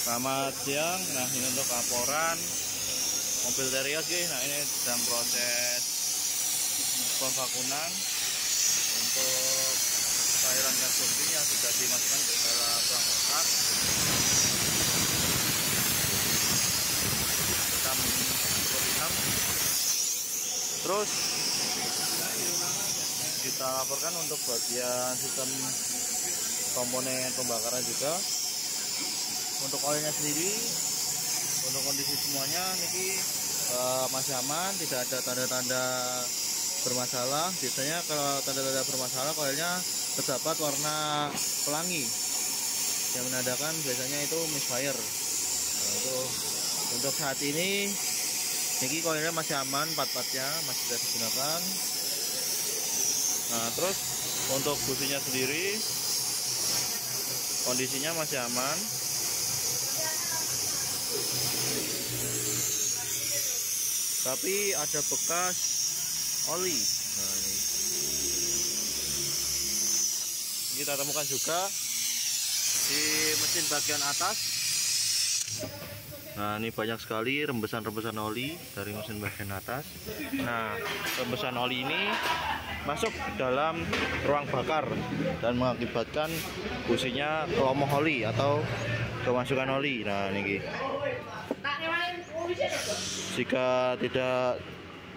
Selamat siang. Nah, ini untuk laporan mobil Terios. Nah, ini sedang proses pemvakuman untuk cairan gas bensin yang sudah dimasukkan ke dalam ruang bakar. Hitam seperti hitam. Terus kita laporkan untuk bagian sistem komponen pembakaran juga. Untuk olehnya sendiri, untuk kondisi semuanya niki masih aman, tidak ada tanda-tanda bermasalah. Biasanya kalau tanda-tanda bermasalah olehnya terdapat warna pelangi yang menandakan biasanya itu misfire. Nah, untuk saat ini niki olehnya masih aman, part-partnya masih bisa digunakan. Nah, terus untuk businya sendiri kondisinya masih aman. Tapi ada bekas oli. Nah, ini kita temukan juga di mesin bagian atas. Nah, ini banyak sekali rembesan-rembesan oli dari mesin bagian atas. Nah, rembesan oli ini masuk ke dalam ruang bakar dan mengakibatkan businya kelomoh oli atau kemasukan oli. Nah, ini jika tidak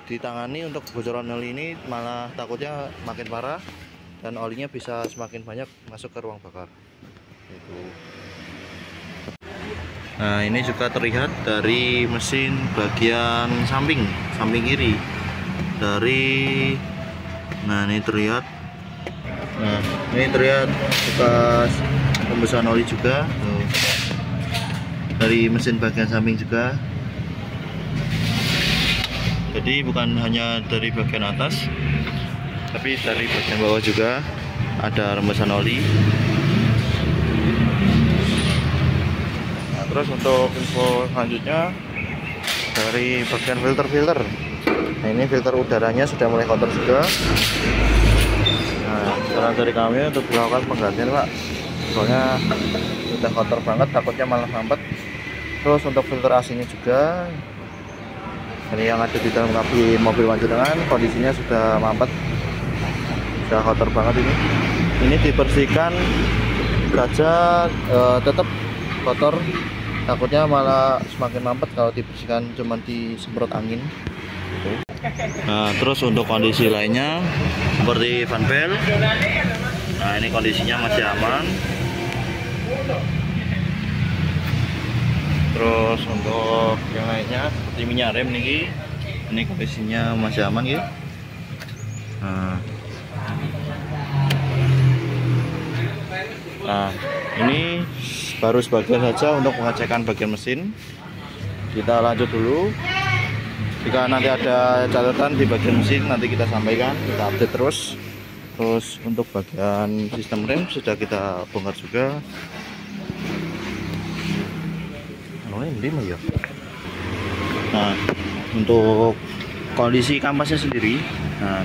ditangani untuk kebocoran oli ini, malah takutnya makin parah dan olinya bisa semakin banyak masuk ke ruang bakar. Nah, ini juga terlihat dari mesin bagian samping kiri. Nah, ini terlihat. Nah, ini terlihat bekas rembesan oli juga. Tuh. Dari mesin bagian samping juga. Jadi bukan hanya dari bagian atas, tapi dari bagian bawah juga ada rembesan oli. Nah, terus untuk info selanjutnya dari bagian filter. Nah, ini filter udaranya sudah mulai kotor juga. Nah, saran dari kami untuk dilakukan penggantian, Pak. Soalnya sudah kotor banget, takutnya malah mampet. Terus untuk filter AC-nya juga, ini yang ada di dalam kabin mobil panjenengan kondisinya sudah mampet, sudah kotor banget ini. Ini dibersihkan saja tetap kotor, takutnya malah semakin mampet kalau dibersihkan cuma disemprot angin. Nah, terus untuk kondisi lainnya seperti fan belt. Nah, ini kondisinya masih aman. Terus untuk yang lainnya seperti minyak rem nih, ini kondisinya masih aman gitu. Nah, ini baru sebagian saja untuk pengecekan bagian mesin. Kita lanjut dulu. Jika nanti ada catatan di bagian mesin, nanti kita sampaikan, kita update terus. Terus untuk bagian sistem rem sudah kita bongkar juga. Ya. Nah, untuk kondisi kampasnya sendiri, nah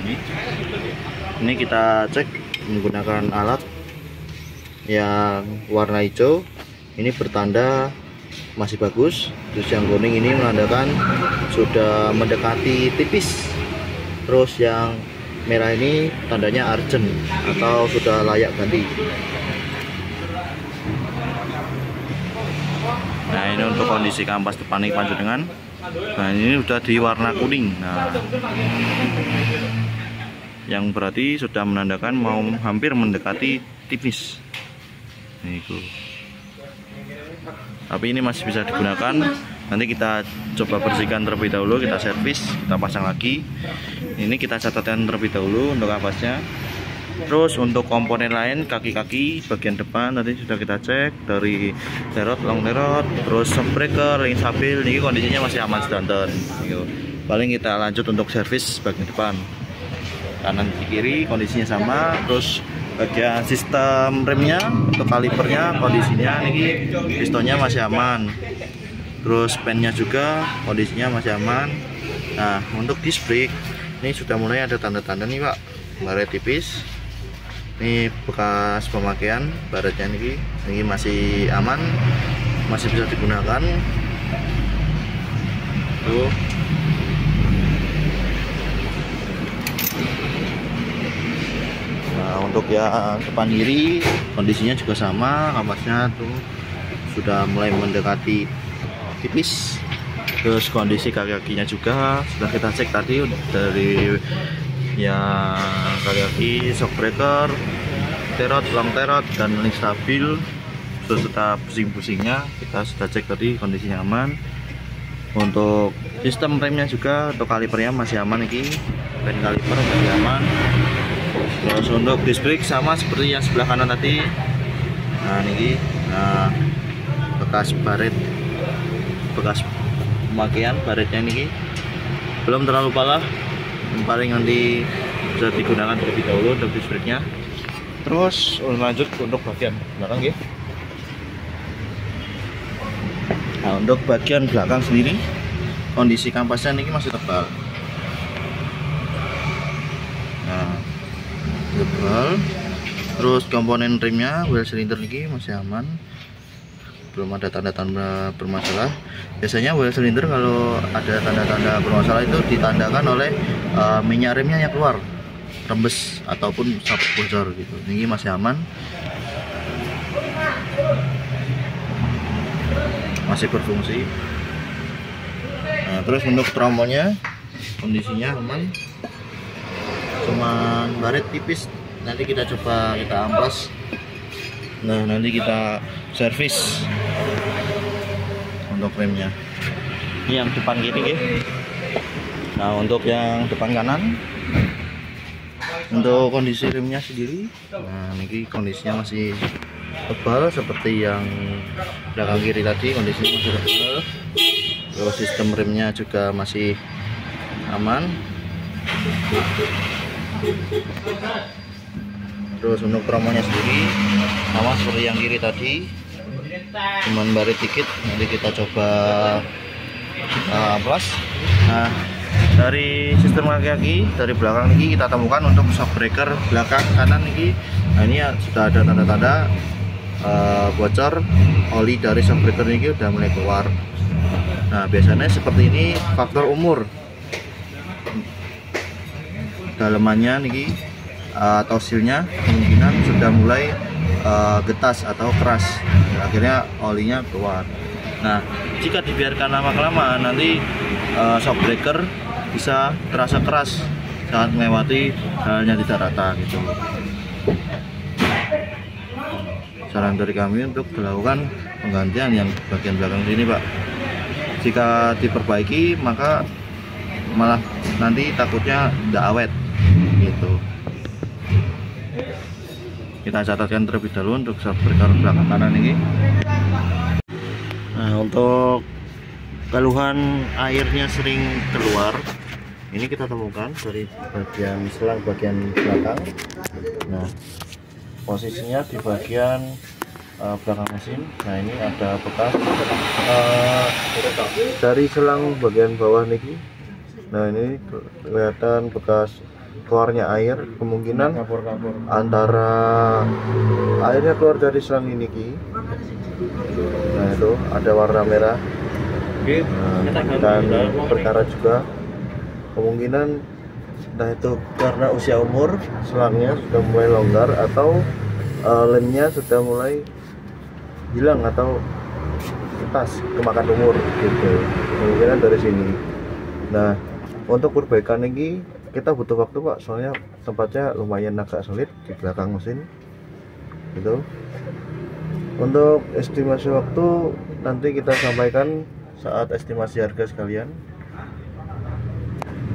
ini kita cek menggunakan alat yang warna hijau. Ini bertanda masih bagus. Terus yang kuning ini menandakan sudah mendekati tipis. Terus yang merah ini tandanya urgent atau sudah layak ganti. Nah, ini untuk kondisi kampas depan ini panjenengan. Nah, ini sudah di warna kuning. Nah, yang berarti sudah menandakan mau hampir mendekati tipis. Nih, tapi ini masih bisa digunakan. Nanti kita coba bersihkan terlebih dahulu, kita servis, kita pasang lagi. Ini kita catatkan terlebih dahulu untuk kampasnya. Terus untuk komponen lain, kaki-kaki bagian depan tadi sudah kita cek dari lerot, long lerot, terus breaker, ring stabil, ini kondisinya masih aman sedanten. Paling kita lanjut untuk servis bagian depan, kanan kiri kondisinya sama. Terus bagian sistem remnya untuk kalipernya kondisinya ini pistonnya masih aman. Terus pennya juga kondisinya masih aman. Nah, untuk disc brake ini sudah mulai ada tanda-tanda nih, Pak, baret tipis. Ini bekas pemakaian baratnya ini masih aman. masih bisa digunakan. Tuh. Nah, untuk yang depan kiri kondisinya juga sama, kampasnya tuh sudah mulai mendekati tipis. Terus kondisi kaki-kakinya juga sudah kita cek tadi dari yang kaki-kaki shock breaker, terot, long terot, dan link stabil sudah pusing-pusingnya kita sudah cek tadi, kondisinya aman. Untuk sistem remnya juga, untuk kalipernya masih aman ini, pen kaliper masih aman. Terus untuk disc brake sama seperti yang sebelah kanan tadi. Nah ini bekas baret, bekas pemakaian baretnya ini belum terlalu parah, paling nanti bisa digunakan terlebih dahulu untuk disc brake nya. Terus lanjut untuk bagian belakang ya. Nah, untuk bagian belakang sendiri kondisi kampasnya ini masih tebal. Nah, tebal. Terus komponen remnya, wheel cylinder ini masih aman, belum ada tanda-tanda bermasalah. Biasanya wheel cylinder kalau ada tanda-tanda bermasalah itu ditandakan oleh minyak remnya yang keluar, rembes ataupun sabuk bocor gitu. Ini masih aman, masih berfungsi. Nah, terus untuk tromolnya kondisinya aman, cuman baret tipis. Nanti kita coba kita amplas. Nah, nanti kita servis untuk remnya. Ini yang depan kiri ya. Nah, untuk yang depan kanan, untuk kondisi remnya sendiri, nah ini kondisinya masih tebal seperti yang belakang kiri tadi, kondisinya masih tebal. Terus sistem remnya juga masih aman. Terus untuk tromolnya sendiri sama seperti yang kiri tadi, cuman baret dikit. Nanti kita coba amplas. Nah, dari sistem kaki-kaki dari belakang ini kita temukan untuk shock breaker belakang kanan ini. Nah, ini ya, sudah ada tanda-tanda bocor oli dari shock breaker ini udah mulai keluar. Nah, biasanya seperti ini faktor umur, dalemannya nih atau sealnya kemungkinan sudah mulai getas atau keras, akhirnya olinya keluar. Nah, jika dibiarkan lama-kelamaan nanti shock breaker bisa terasa keras saat melewati halnya tidak rata gitu. Saran dari kami untuk dilakukan penggantian yang bagian belakang sini, Pak. Jika diperbaiki maka malah nanti takutnya tidak awet gitu. Kita catatkan terlebih dahulu untuk shock breaker belakang kanan ini. Nah, untuk keluhan airnya sering keluar, ini kita temukan dari bagian selang bagian belakang. Nah, posisinya di bagian belakang mesin. Nah, ini ada bekas dari selang bagian bawah niki. Nah, ini kelihatan bekas keluarnya air, kemungkinan antara airnya keluar dari selang ini ki. Nah, itu ada warna merah. Dan berkarat juga, kemungkinan entah itu karena usia umur, selangnya sudah mulai longgar atau lemnya sudah mulai hilang atau ketas kemakan umur gitu, kemungkinan dari sini. Nah, untuk perbaikan ini kita butuh waktu, Pak, soalnya tempatnya lumayan agak sulit di belakang mesin gitu. Untuk estimasi waktu nanti kita sampaikan saat estimasi harga sekalian.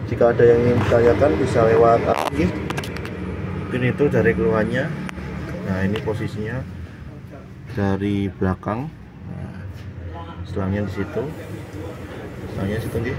Jika ada yang ingin ditanyakan bisa lewat admin. Mungkin itu dari keluhannya. Nah, ini posisinya dari belakang. Nah, selangnya di situ. Selangnya situ nih.